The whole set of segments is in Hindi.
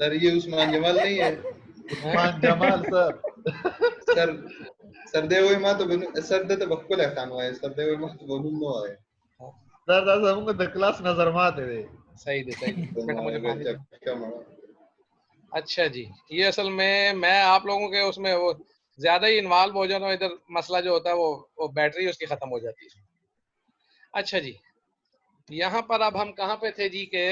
सर ये उस्मान जमाल नहीं है? Usman Jamal sir. Sir sir दे हुए मां तो सर दे तो बक्कुल है खानवा है सर दे हुए मां तो बोलूं नो है सर सर हमको द क्लास नजर माते थे। सही दे तो बेटा, मुझे पानी दे। कम अच्छा जी, ये असल में मैं आप लोगों के उसमें वो ज्यादा ही इन्वॉल्व हो जाता हूँ, इधर मसला जो होता है वो बैटरी उसकी खत्म हो जाती है। अच्छा जी, यहाँ पर अब हम कहाँ पे थे जी के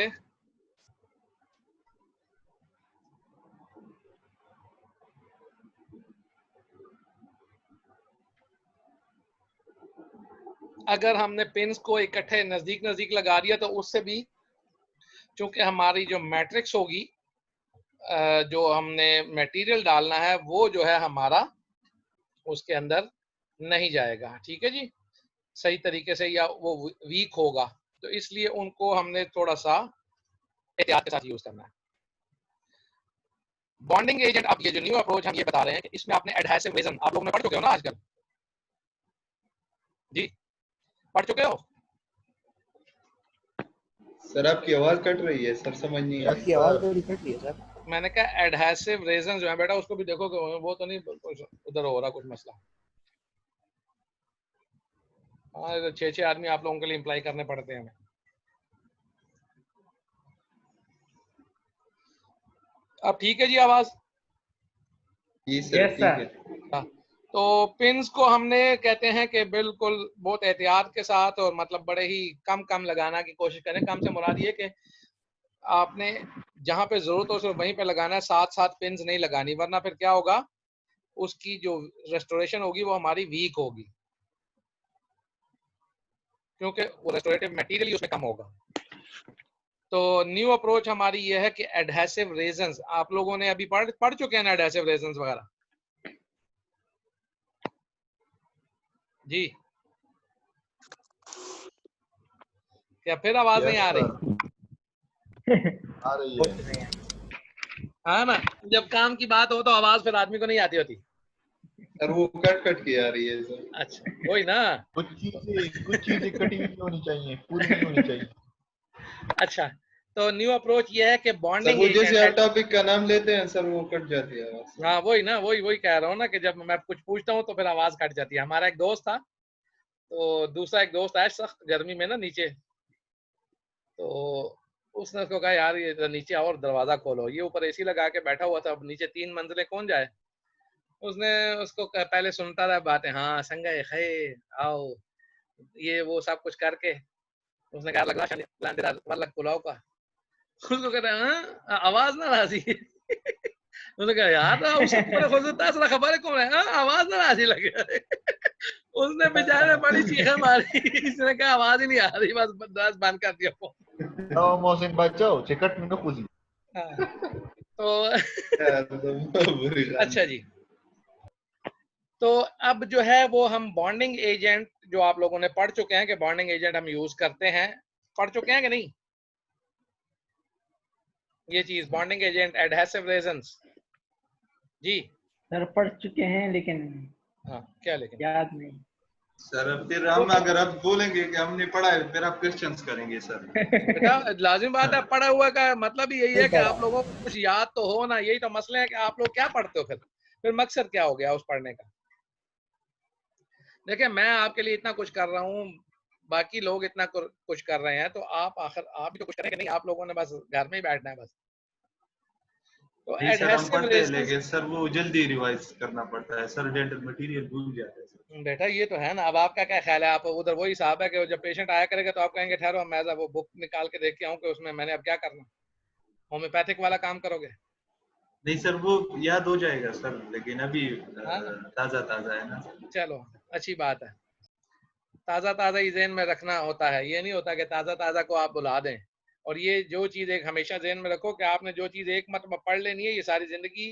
अगर हमने पिंस को इकट्ठे नजदीक नजदीक लगा दिया तो उससे भी चूंकि हमारी जो मैट्रिक्स होगी, जो हमने मटेरियल डालना है वो जो है हमारा उसके अंदर नहीं जाएगा। ठीक है जी, सही तरीके से, या वो वीक होगा, तो इसलिए उनको हमने थोड़ा सा एहतियात के साथ यूज करना है। बॉन्डिंग एजेंट, अब ये जो न्यू अप्रोच हम ये बता रहे हैं कि इसमें आपने एडहेसिव रेजन आप लोगों ने पढ़ चुके हो ना आजकल जी, पढ़ चुके हो? सर आपकी आवाज कट रही है सर, समझ नहीं आ आपकी आवाज बड़ी कट रही है सर। मैंने कहा एडहेसिव रेजन जो है बेटा उसको भी देखो कि वो तो नहीं उधर हो रहा कुछ मसला। हाँ, 6 आदमी आप लोगों के लिए इम्प्लाई करने पड़ते हैं हमें। अब ठीक है जी आवाज? जी सर ठीक है। हाँ, तो पिंस को हमने कहते हैं कि बिल्कुल बहुत एहतियात के साथ और मतलब बड़े ही कम लगाना की कोशिश करें। कम से मुराद ये कि आपने जहां पे जरूरत हो सिर्फ वहीं पे लगाना है, साथ साथ पिंस नहीं लगानी, वरना फिर क्या होगा, उसकी जो रेस्टोरेशन होगी वो हमारी वीक होगी, क्योंकि वो रेस्टोरेटिव मटेरियल उसमें कम होगा। तो न्यू अप्रोच हमारी ये है कि एडहेसिव रेजन्स आप लोगों ने अभी पढ़ चुके हैं ना, एडहेसिव रेजन्स वगैरह जी? क्या फिर आवाज नहीं आ रही? आ रही है। हाँ ना, जब काम की बात हो तो आवाज फिर आदमी को नहीं आती होती। सर वो कट कट के आ रही है सर। अच्छा, वही ना, कुछ चीजें कटी हुई नहीं होनी चाहिए, पूरी नहीं होनी चाहिए। अच्छा, तो न्यू अप्रोच ये है कि सर बॉन्डिंग वो जैसे आप एजेंट, टॉपिक का नाम लेते हैं सर वो कट जाती है आवाज। हाँ वही ना, वही कह रहा हूँ ना कि जब मैं कुछ पूछता हूँ तो फिर आवाज कट जाती है। हमारा एक दोस्त था, तो दूसरा एक दोस्त आया सख्त गर्मी में ना नीचे, तो उसने उसको कहा यार ये नीचे आओ और दरवाजा खोलो, ये ऊपर एसी लगा के बैठा हुआ था, अब नीचे 3 मंजिलें कौन जाए। उसने उसको पहले सुनता रहा बातें, हाँ संगा है आओ, ये वो सब कुछ करके उसने कहा लगा पुलाव का। उसको कह रहा हाँ आवाज ना राजी। उसने कहा यार उससे पूरे खुद असला खबर है कौन है, आवाज ना राजी लगे। उसने बेचारे बड़ी चीखें मारी। इसने कहा आवाज ही नहीं आ रही, बस बंद कर दिया फोन। मोहसिन बचाओ चिकट में खुशी। तो अच्छा जी, तो अब जो है वो हम बॉन्डिंग एजेंट जो आप लोगों ने पढ़ चुके हैं कि बॉन्डिंग एजेंट हम यूज करते हैं, पढ़ चुके हैं कि नहीं ये चीज, बॉन्डिंग एजेंट एडहेसिव रेजन्स जी? सर पढ़ चुके हैं लेकिन हाँ क्या लेकिन याद नहीं। सर फिर हम अगर आप बोलेंगे कि हमने पढ़ा है फिर आप क्वेश्चंस करेंगे सर। बेटा लाजिम बात है, पढ़ा हुआ का मतलब ही यही है कि आप लोगों को कुछ याद तो हो ना, यही तो मसले है कि आप लोग क्या पढ़ते हो, फिर मकसद क्या हो गया उस पढ़ने का। देखिए मैं आपके लिए इतना कुछ कर रहा हूँ, बाकी लोग इतना कुछ कर रहे हैं, तो आप आखिर आप भी तो कुछ करेंगे नहीं, आप लोगों ने बस घर में ही बैठना है बस। तो नहीं सर हम एडहेसिव पढ़ते हैं रेजन्स, लेकिन सर वो जल्दी रिवाइज करना पड़ता है सर, डेंटल मटेरियल भूल जाता है सर। बेटा ये तो है ना। अब आपका क्या ख्याल है, आप उधर वही हिसाब है कि जब पेशेंट आया करेगा तो आप कहेंगे ठहरो मैं वो बुक निकाल के देख के आऊँ कि उसमें मैंने अब क्या करना, होम्योपैथिक वाला काम करोगे? नहीं सर वो याद हो जाएगा सर, लेकिन अभी हाँ ना, ताजा ताजा है ना। चलो अच्छी बात है, ताज़ा ताज़ा ही ज़हन में रखना होता है, ये नहीं होता कि ताज़ा ताज़ा को आप बुला दें। और ये जो चीज़ एक हमेशा ज़हन में रखो कि आपने जो चीज़ एक मरतबा पढ़ लेनी है, ये सारी ज़िंदगी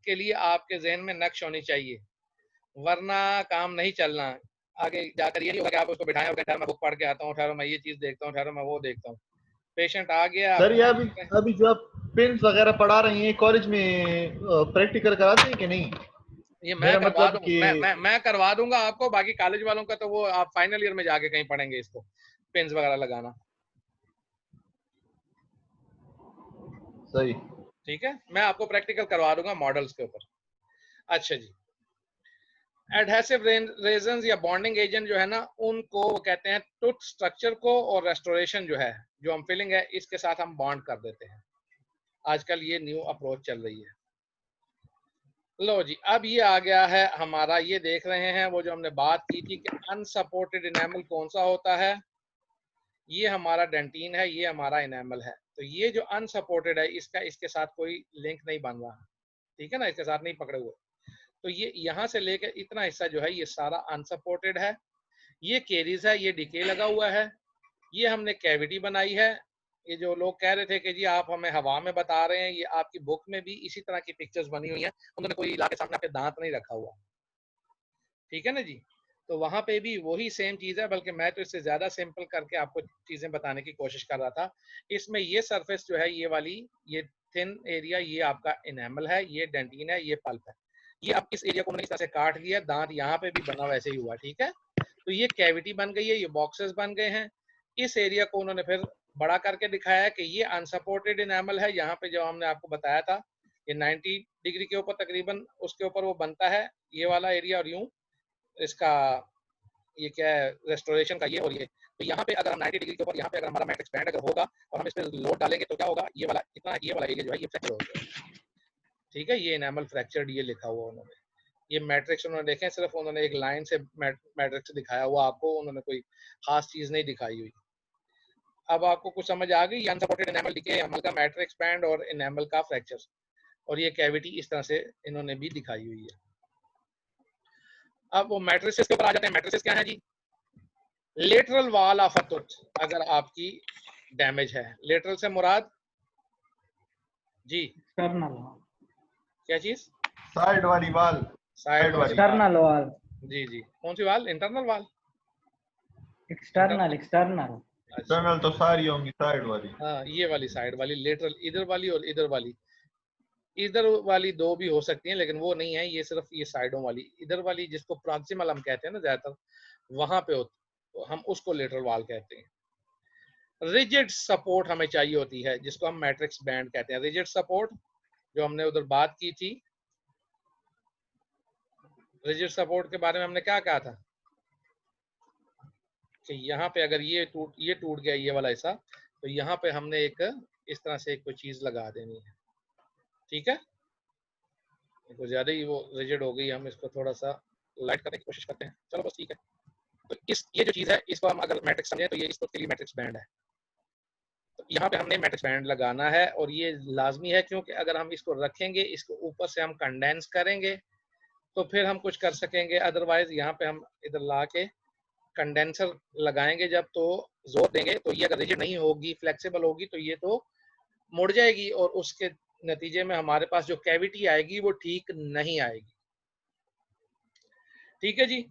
के लिए आपके ज़हन में नक्श होनी चाहिए, वरना काम नहीं चलना। आगे जाकर ये नहीं होगा कि आप उसको बिठाएं और ठहरो मैं बुक पढ़ के आता हूँ, ठहरो मैं ये चीज़ देखता हूँ, ठहरो मैं वो देखता हूँ। पेशेंट आ गया सर ये आप अभी जो आप पेन्स वगैरह पढ़ा रही हैं कॉलेज में प्रैक्टिकल कराते हैं कि नहीं? ये मैं मेरा करवा मतलब दूंगा, कि मैं करवा दूंगा आपको, बाकी कॉलेज वालों का तो वो आप फाइनल ईयर में जाके कहीं पढ़ेंगे इसको, पेन्स वगैरह लगाना। सही। ठीक है, मैं आपको प्रैक्टिकल करवा दूंगा मॉडल्स के ऊपर। अच्छा जी, एडहेसिव रेजन्स या बॉन्डिंग एजेंट जो है ना, उनको वो कहते हैं टूथ स्ट्रक्चर को और रेस्टोरेशन जो है, जो हम फिलिंग है इसके साथ हम बॉन्ड कर देते हैं। आजकल ये न्यू अप्रोच चल रही है। लो जी, अब ये आ गया है हमारा, ये देख रहे हैं वो जो हमने बात की थी कि अनसपोर्टेड इनेमल कौन सा होता है। ये हमारा डेंटिन है, ये हमारा इनेमल है। तो ये जो अनसपोर्टेड है, इसका इसके साथ कोई लिंक नहीं बन रहा, ठीक है ना, इसके साथ नहीं पकड़े हुए। तो ये यहाँ से लेकर इतना हिस्सा जो है ये सारा अनसपोर्टेड है। ये केरीज है, ये डिके लगा हुआ है। ये हमने कैविटी बनाई है। ये जो लोग कह रहे थे कि जी आप हमें हवा में बता रहे हैं, ये आपकी बुक में भी इसी तरह की पिक्चर्स बनी हुई हैं। उन्होंने कोई ला के सामने आपके दांत नहीं रखा हुआ, ठीक है ना जी। तो वहां पे भी वही सेम चीज है, बल्कि मैं तो इससे ज्यादा सिंपल करके आपको चीजें बताने की कोशिश कर रहा था। इसमें ये सरफेस जो है, ये वाली, ये थिन एरिया, ये आपका इनेमल है, ये डेंटिन है, ये पल्प है। ये अब इस एरिया को उन्होंने इस तरह से काट लिया, दांत यहाँ पे भी बना वैसे ही हुआ, ठीक है। तो ये कैविटी बन गई है, ये बॉक्सेस बन गए हैं। इस एरिया को उन्होंने फिर बड़ा करके दिखाया कि ये अनसपोर्टेड इनेमल है। यहाँ पे जो हमने आपको बताया था, ये 90 डिग्री के ऊपर तकरीबन उसके ऊपर वो बनता है, ये वाला एरिया, और यूं इसका ये क्या है, रेस्टोरेशन का ये और ये। तो यहाँ पे अगर हम 90 डिग्री के ऊपर यहाँ पे अगर हमारा मैट्रिक्स बैंड अगर होगा और हम इस पे लोड डालेंगे तो क्या होगा, ये वाला इतना, ये वाला एरिया जो है ये फ्रैक्चर हो जाएगा, ठीक है। ये एनामल फ्रैक्चर्ड ये लिखा हुआ उन्होंने, ये मैट्रिक्स उन्होंने देखें, सिर्फ उन्होंने एक लाइन से मैट्रिक्स दिखाया हुआ आपको, उन्होंने कोई खास चीज नहीं दिखाई हुई। अब आपको कुछ समझ आ गई, अनसपोर्टेड एनामल डिके, एनामल का मैट्रिक्स बैंड और एनामल का फ्रैक्चर, और ये कैविटी इस तरह से इन्होंने भी दिखाई हुई है। अब वो मैट्रिसेस के ऊपर आ जाते हैं। मैट्रिसेस क्या है जी? Lateral wall of a tooth अगर आपकी डैमेज है, लेटरल से मुराद जी एक्सटर्नल, क्या चीज? साइड वाली वाल, साइड वाली, एक्सटर्नल वॉल, जी जी। कौन सी वाल? इंटरनल वाल, एक्सटर्नल, एक्सटर्नल। एक्सटर्नल तो सारी होंगी, साइड वाली। हाँ, ये वाली साइड वाली, लेटरल, इधर वाली और इधर वाली। इधर वाली दो भी हो सकती हैं, लेकिन वो नहीं है, ये सिर्फ ये साइडों वाली। इधर वाली जिसको प्रॉक्सिमल हम कहते हैं ना ज्यादातर, वहां पे होती, तो हम उसको लेटरल वाल कहते हैं। रिजिड सपोर्ट हमें चाहिए होती है, जिसको हम मैट्रिक्स बैंड कहते हैं। रिजिड सपोर्ट जो हमने उधर बात की थी, रिजिड सपोर्ट के बारे में हमने क्या कहा था कि यहाँ पे अगर ये टूट गया, ये वाला हिस्सा, तो यहाँ पे हमने एक इस तरह से कोई चीज लगा देनी है, ठीक है। तो ज्यादा ही वो रिजिड हो गई, हम इसको थोड़ा सा लाइट करने की कोशिश करते हैं, चलो बस ठीक है। तो ये जो चीज है, इसको हम अगर मैट्रिक्स समझें तो ये इसको के लिए मैट्रिक्स बैंड है। तो यहाँ पे हमने मैट्रिक्स बैंड लगाना है, और ये लाजमी है, क्योंकि अगर हम इसको रखेंगे, इसको ऊपर से हम कंडेंस करेंगे तो फिर हम कुछ कर सकेंगे, अदरवाइज यहाँ पे हम इधर ला के कंडेंसर लगाएंगे जब, तो जोर देंगे तो ये अगर रिजिड नहीं होगी, फ्लेक्सिबल होगी, तो ये तो मुड़ जाएगी, और उसके नतीजे में हमारे पास जो कैविटी आएगी वो ठीक नहीं आएगी, ठीक है जी।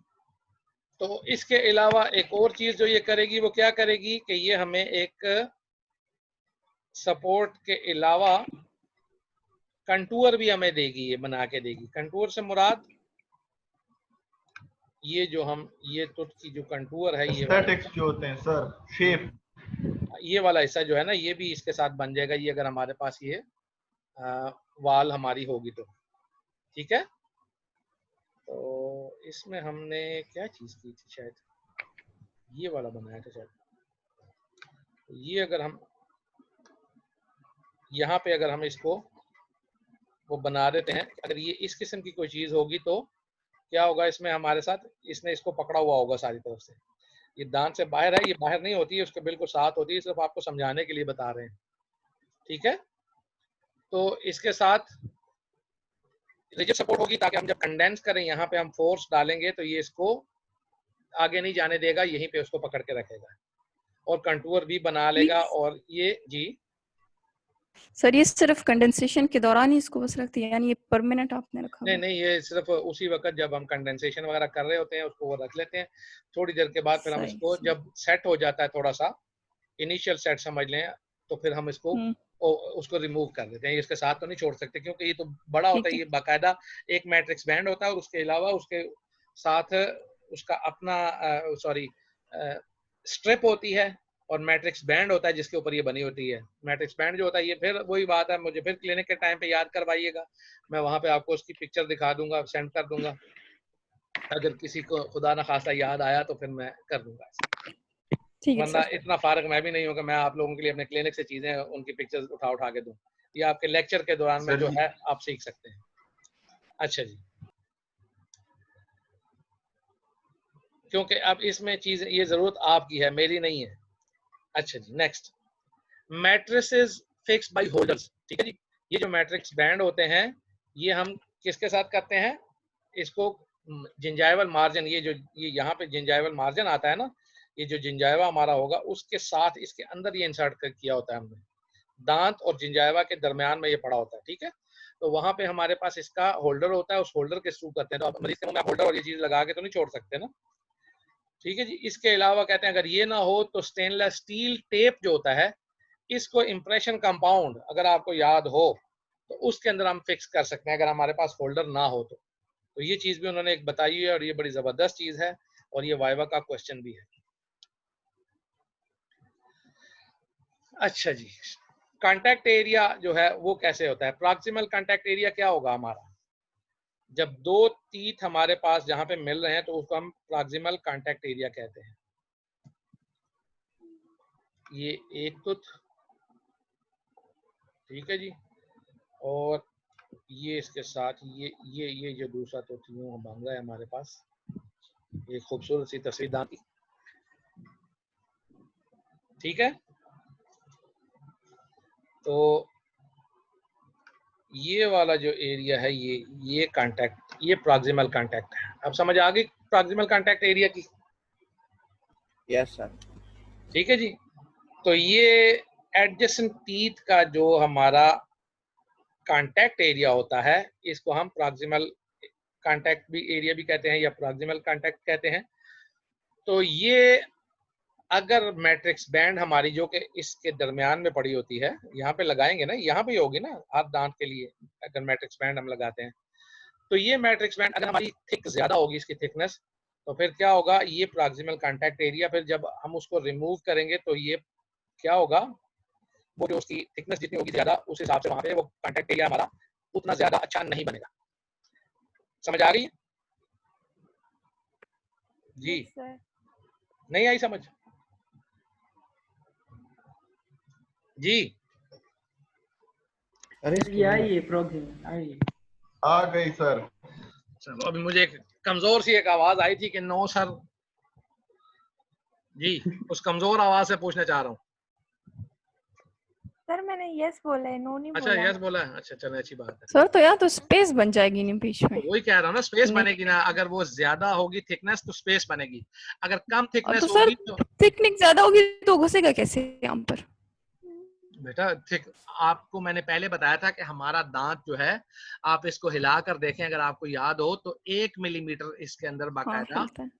तो इसके अलावा एक और चीज जो ये करेगी, वो क्या करेगी कि ये हमें एक सपोर्ट के अलावा कंटूर भी हमें देगी, ये बना के देगी। कंटूर से मुराद ये जो हम, ये टूथ की जो कंटूर है, ये एस्थेटिक्स जो होते हैं सर, शेप, ये वाला हिस्सा जो है ना, ये भी इसके साथ बन जाएगा, ये अगर हमारे पास ये वाल हमारी होगी तो, ठीक है। तो इसमें हमने क्या चीज की थी, शायद ये वाला बनाया था शायद। ये अगर हम यहाँ पे अगर हम इसको वो बना देते हैं, अगर ये इस किस्म की कोई चीज होगी तो क्या होगा इसमें हमारे साथ, इसने इसको पकड़ा हुआ होगा सारी तरफ से। ये दांत से बाहर है, ये बाहर नहीं होती है, उसके बिल्कुल साथ होती है, सिर्फ आपको समझाने के लिए बता रहे हैं, ठीक है। तो इसके साथ रिजिड सपोर्ट होगी, ताकि हम जब कंडेंस करें, यहाँ पे हम फोर्स डालेंगे तो ये इसको आगे नहीं जाने देगा, यहीं पे उसको पकड़ के रखेगा, और कंटूर भी बना लेगा। और ये जी सर, ये सिर्फ कंडेंसेशन के दौरान ही इसको बस रखती है, यानी ये परमानेंट आपने रखा नहीं हुआ? नहीं, ये सिर्फ उसी वक्त जब हम कंडेंसेशन वगैरह कर रहे होते हैं उसको वो रख लेते हैं। थोड़ी देर के बाद फिर हम सही, इसको सही। जब सेट हो जाता है, थोड़ा सा इनिशियल सेट समझ लें, तो फिर हम इसको उसको रिमूव कर देते हैं। इसके साथ तो नहीं छोड़ सकते, क्योंकि ये तो बड़ा होता है, ये बाकायदा एक मैट्रिक्स बैंड होता है, और उसके अलावा उसके साथ उसका अपना स्ट्रिप होती है, और मैट्रिक्स बैंड होता है जिसके ऊपर ये बनी होती है। मैट्रिक्स बैंड जो होता है ये फिर वही बात है, मुझे फिर क्लिनिक के टाइम पे याद करवाइएगा, मैं वहां पे आपको उसकी पिक्चर दिखा दूंगा, सेंड कर दूंगा। अगर किसी को खुदा ना खासा याद आया तो फिर मैं कर दूंगा, ठीक है वरना सर। इतना फारग मैं भी नहीं हूँ कि मैं आप लोगों के लिए अपने क्लिनिक से चीजें उनकी पिक्चर्स उठा उठा के दूं। ये आपके लेक्चर के दौरान में सर जो जी। है आप सीख सकते हैं। अच्छा जी, क्योंकि अब इसमें चीज ये जरूरत आपकी है, मेरी नहीं है। अच्छा जी, next, matrices fix by holders. ठीक है जी, ये जो मैट्रिक्स बैंड होते हैं ये हम किसके साथ करते हैं, इसको जिंजाइवल मार्जिन, ये यहाँ पे जिंजाइवल मार्जिन आता है ना, ये जो जिंजाइवा हमारा होगा उसके साथ इसके अंदर ये इंसर्ट किया होता है हमने, दांत और जिंजाइवा के दरमियान में ये पड़ा होता है। ठीक है, तो वहां पे हमारे पास इसका होल्डर होता है, उस होल्डर के थ्रू करते हैं। तो आप मरीज के मुंह में होल्डर और ये चीज लगा के तो नहीं छोड़ सकते ना। ठीक है जी, इसके अलावा कहते हैं अगर ये ना हो तो स्टेनलेस स्टील टेप जो होता है, इसको इंप्रेशन कंपाउंड अगर आपको याद हो तो उसके अंदर हम फिक्स कर सकते हैं अगर हमारे पास होल्डर ना हो तो ये चीज भी उन्होंने एक बताई है और ये बड़ी जबरदस्त चीज है और ये वाइवा का क्वेश्चन भी है। अच्छा जी, कांटेक्ट एरिया जो है वो कैसे होता है, प्रॉक्सिमल कांटेक्ट एरिया क्या होगा हमारा, जब दो टीथ हमारे पास जहां पे मिल रहे हैं तो उसको हम प्रॉक्सिमल कांटेक्ट एरिया कहते हैं। ये एक टूथ, ठीक है जी, और ये इसके साथ ये जो दूसरा टूथ यूं बन रहा है हमारे पास, ये खूबसूरत सी तस्वीर दांत की। ठीक है, तो ये वाला जो एरिया है ये कांटेक्ट, ये प्रॉक्सिमल कांटेक्ट है। अब समझ आ गई प्रॉक्सिमल कांटेक्ट एरिया की? Yes sir. ठीक है जी, तो ये एडजेसेंट टीथ का जो हमारा कांटेक्ट एरिया होता है इसको हम प्रॉक्सिमल कांटेक्ट भी एरिया भी कहते हैं या प्रॉक्सिमल कांटेक्ट कहते हैं। तो ये अगर मैट्रिक्स बैंड हमारी जो कि इसके दरमियान में पड़ी होती है, यहाँ पे लगाएंगे ना, यहाँ पे होगी ना हाथ दांत के लिए, अगर मैट्रिक्स बैंड हम लगाते हैं तो ये मैट्रिक्स बैंड अगर हमारी थिक ज्यादा होगी इसकी थिकनेस, तो फिर क्या होगा, ये प्रॉक्सिमल कांटेक्ट एरिया, फिर जब हम उसको रिमूव करेंगे तो ये क्या होगा, वो जो उसकी थिकनेस जितनी होगी ज्यादा उस हिसाब से वहां पे वो कांटेक्ट एरिया हमारा उतना ज्यादा अच्छा नहीं बनेगा। समझ आ रही है जी? नहीं आई समझ जी? सर ये आइए प्रॉक्सिमल आइए। आ गई सर। चलो, अभी मुझे एक कमजोर सी एक आवाज आई थी कि नो सर जी, उस कमजोर आवाज से पूछना चाह रहा हूँ। सर मैंने यस बोला है, नो नहीं अच्छा बोला। यस बोला है, अच्छा चलो अच्छी बात है। सर तो यहाँ तो स्पेस बन जाएगी नहीं बीच में। तो वही कह रहा हूँ ना, स्पेस नहीं। बनेगी ना, अगर वो ज्यादा होगी थिकनेस तो स्पेस बनेगी, अगर कम तो थिकनेस सर होगी तो थिकनेस ज्यादा होगी तो घुसेगा कैसे यहाँ पर? बेटा थिक, आपको मैंने पहले बताया था कि हमारा दांत जो है आप इसको हिला कर देखें, अगर आपको याद हो तो 1 मिलीमीटर इसके अंदर हाँ बाकायदा हिलता है।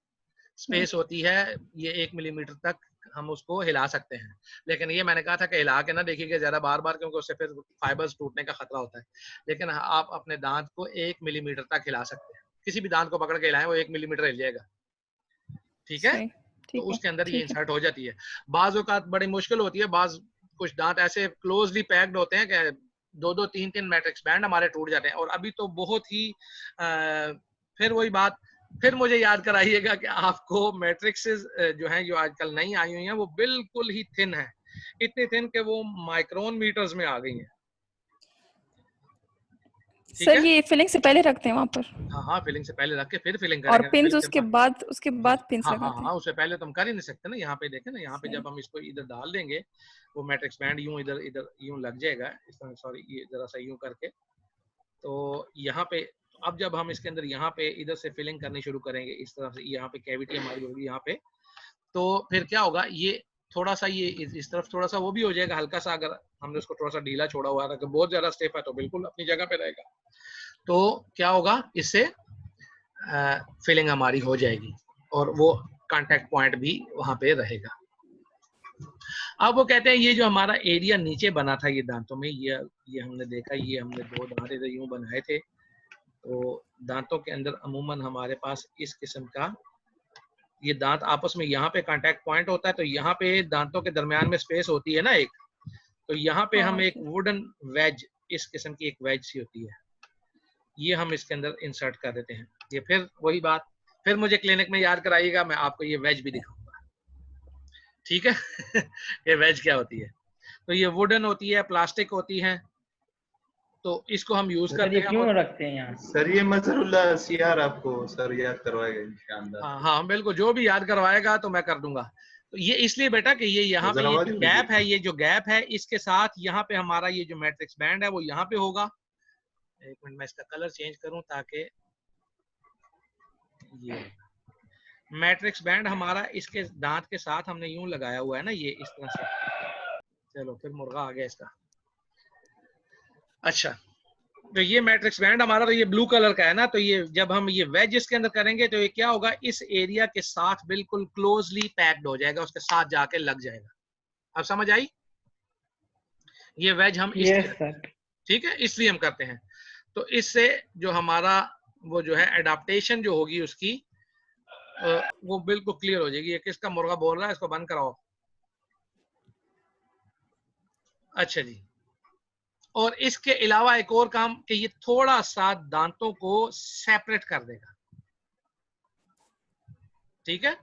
स्पेस होती है, ये 1 मिलीमीटर तक हम उसको हिला सकते हैं। लेकिन ये मैंने कहा था कि हिला के ना देखिएगा ज्यादा बार बार, क्योंकि उससे फिर फाइबर्स टूटने का खतरा होता है। लेकिन आप अपने दांत को 1 मिलीमीटर तक हिला सकते हैं, किसी भी दांत को पकड़ के हिलाएं वो 1 मिलीमीटर हिल जाएगा। ठीक है, सही, तो ठीक है, उसके अंदर ये ठीक है। इंसर्ट हो जाती है। बाज़ औक़ात बड़ी मुश्किल होती है, बाज़ कुछ दांत ऐसे क्लोजली पैक्ड होते हैं कि 2-2 3-3 मैट्रिक्स बैंड हमारे टूट जाते हैं। और अभी तो बहुत ही फिर वही बात, फिर मुझे याद कराइएगा कि आपको मैट्रिक्सेस जो हैं जो आजकल नई आई हुई हैं वो बिल्कुल ही थिन है, इतनी थिन कि वो माइक्रोन मीटर्स में आ गई हैं। ठीक सर है, ये फिलिंग से पहले रखते हैं वहाँ पर, हाँ हाँ, फिलिंग से पहले रख के फिर फिलिंग और करेंगे। पिंस फिलिंग उसके हाँ बाद पिंस हाँ लगाते हैं। हाँ, उससे पहले तो हम कर ही नहीं सकते ना। यहाँ पे देखें ना, यहाँ पे सही। जब हम इसको इधर डाल देंगे वो मैट्रिक्स बैंड यूं इधर इधर यूं लग जाएगा इस तरह, सॉरी ये जरा सा यूं करके, तो यहाँ पे अब जब हम इसके अंदर यहाँ पे इधर से फिलिंग करनी शुरू करेंगे इस तरह से, यहाँ पे कैविटी हमारी होगी यहाँ पे, तो फिर क्या होगा, ये थोड़ा सा ये इस तरफ थोड़ा सा वो भी हो जाएगा हल्का सा, अगर हमने उसको थोड़ा सा ढीला छोड़ा हुआ है, अगर बहुत ज्यादा स्टेप है तो बिल्कुल अपनी जगह पे रहेगा। तो क्या होगा, इससे फिलिंग हमारी हो जाएगी और वो कांटेक्ट पॉइंट भी वहां पे रहेगा। अब वो कहते हैं ये जो हमारा एरिया नीचे बना था ये दांतों में, ये हमने देखा, ये हमने 2 दांत इधर यूं बनाए थे, तो दांतों के अंदर अमूमन हमारे पास इस किस्म का ये दांत आपस में यहाँ पे कांटेक्ट पॉइंट होता है, तो यहाँ पे दांतों के दरमियान में स्पेस होती है ना एक, तो यहाँ पे हम एक वुडन वेज, इस किस्म की एक वेज सी होती है, ये हम इसके अंदर इंसर्ट कर देते हैं। ये फिर वही बात, फिर मुझे क्लिनिक में याद कराइएगा, मैं आपको ये वेज भी दिखाऊंगा, ठीक है। ये वेज क्या होती है, तो ये वुडन होती है, प्लास्टिक होती है, तो इसको हम यूज करते हैं। क्यों रखते हैं यहाँ? सर ये मजहरुल्लाह सियार आपको सर याद करवाएगा इंशाअल्लाह। हाँ हाँ बिल्कुल, जो भी याद करवाएगा तो मैं कर दूंगा। तो ये इसलिए बेटा कि ये यहाँ पे ये जो गैप है, ये जो गैप है, इसके साथ यहाँ पे हमारा ये जो मैट्रिक्स बैंड है वो यहाँ पे होगा। एक मिनट मैं इसका कलर चेंज करूं ताकि ये मैट्रिक्स बैंड हमारा इसके दांत के साथ हमने यूं लगाया हुआ है ना, ये इस तरह से। चलो फिर मुर्गा आ गया इसका। अच्छा, तो ये मैट्रिक्स बैंड हमारा, तो ये ब्लू कलर का है ना, तो ये जब हम ये वेज इसके अंदर करेंगे तो ये क्या होगा, इस एरिया के साथ बिल्कुल क्लोजली पैक्ड हो जाएगा, उसके साथ जाके लग जाएगा। अब समझ आई? ये वेज हम ठीक है, इसलिए हम करते हैं। तो इससे जो हमारा वो जो है एडाप्टेशन जो होगी उसकी वो बिल्कुल क्लियर हो जाएगी। ये किसका मुर्गा बोल रहा है, इसको बंद कराओ। अच्छा जी, और इसके अलावा एक और काम कि ये थोड़ा सा दांतों को सेपरेट कर देगा, ठीक है।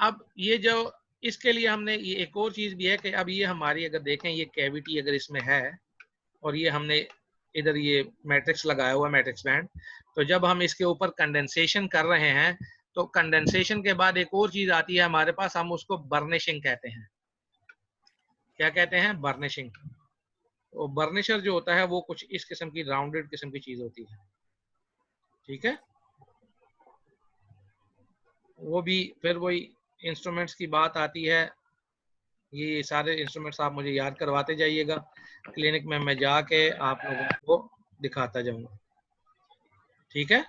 अब ये जो इसके लिए हमने ये एक और चीज भी है कि अब ये हमारी अगर देखें ये कैविटी अगर इसमें है और ये हमने इधर ये मैट्रिक्स लगाया हुआ है, मैट्रिक्स बैंड, तो जब हम इसके ऊपर कंडेंसेशन कर रहे हैं तो कंडेंसेशन के बाद एक और चीज आती है हमारे पास, हम उसको बर्निशिंग कहते हैं। क्या कहते हैं? बर्निशिंग। तो बर्निशर जो होता है वो कुछ इस किस्म की राउंडेड किस्म की चीज होती है, ठीक है। वो भी फिर वही इंस्ट्रूमेंट्स की बात आती है। ये सारे इंस्ट्रूमेंट्स आप मुझे याद करवाते जाइएगा, क्लिनिक में मैं जाके आप लोगों को दिखाता जाऊंगा, ठीक है।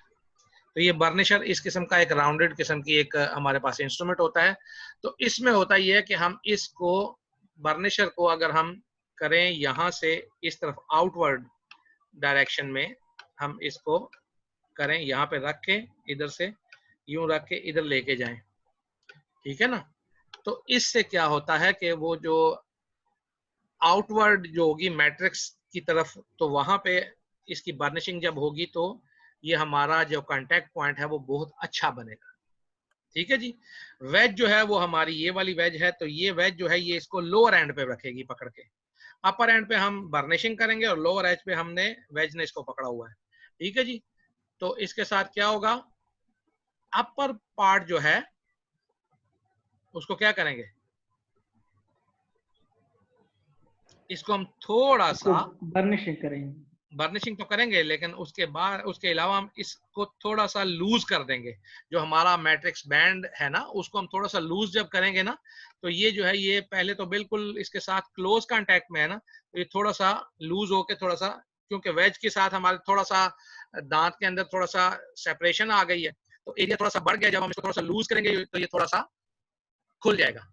तो ये बर्निशर इस किस्म का एक राउंडेड किस्म की एक हमारे पास इंस्ट्रूमेंट होता है। तो इसमें होता ये है कि हम इसको बर्निशर को अगर हम करें यहाँ से इस तरफ आउटवर्ड डायरेक्शन में, हम इसको करें यहाँ पे रख के, इधर से यूं रख के इधर लेके जाएं, ठीक है ना। तो इससे क्या होता है कि वो जो आउटवर्ड जो होगी मैट्रिक्स की तरफ, तो वहां पे इसकी बर्निशिंग जब होगी तो ये हमारा जो कांटेक्ट पॉइंट है वो बहुत अच्छा बनेगा, ठीक है जी। वेज जो है वो हमारी ये वाली वेज है, तो ये वेज जो है ये इसको लोअर एंड पे रखेगी पकड़ के, अपर एंड पे हम बर्निशिंग करेंगे और लोअर एज पे हमने वेज ने इसको पकड़ा हुआ है, ठीक है जी। तो इसके साथ क्या होगा, अपर पार्ट जो है उसको क्या करेंगे, इसको हम थोड़ा सा बर्निशिंग करेंगे। बर्निशिंग तो करेंगे लेकिन उसके बाद उसके अलावा हम इसको थोड़ा सा लूज कर देंगे। जो हमारा मैट्रिक्स बैंड है ना उसको हम थोड़ा सा लूज जब करेंगे ना, तो ये जो है ये पहले तो बिल्कुल इसके साथ क्लोज कांटेक्ट में है ना, तो ये थोड़ा सा लूज होके थोड़ा सा, क्योंकि वेज के साथ हमारे थोड़ा सा दांत के अंदर थोड़ा सा सेपरेशन आ गई है, तो एरिया थोड़ा सा बढ़ गया। जब हम इसको थोड़ा सा लूज करेंगे तो ये थोड़ा सा खुल जाएगा,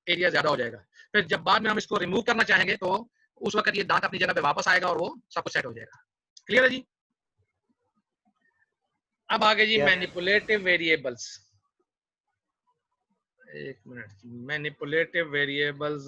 एरिया ज्यादा हो जाएगा। फिर जब बाद में हम इसको रिमूव करना चाहेंगे तो उस वक्त ये दांत अपनी जगह पे वापस आएगा और वो सब कुछ सेट हो जाएगा। क्लियर है जी? अब आगे जी मैनिपुलेटिव वेरिएबल्स। एक मिनट, मैनिपुलेटिव वेरिएबल्स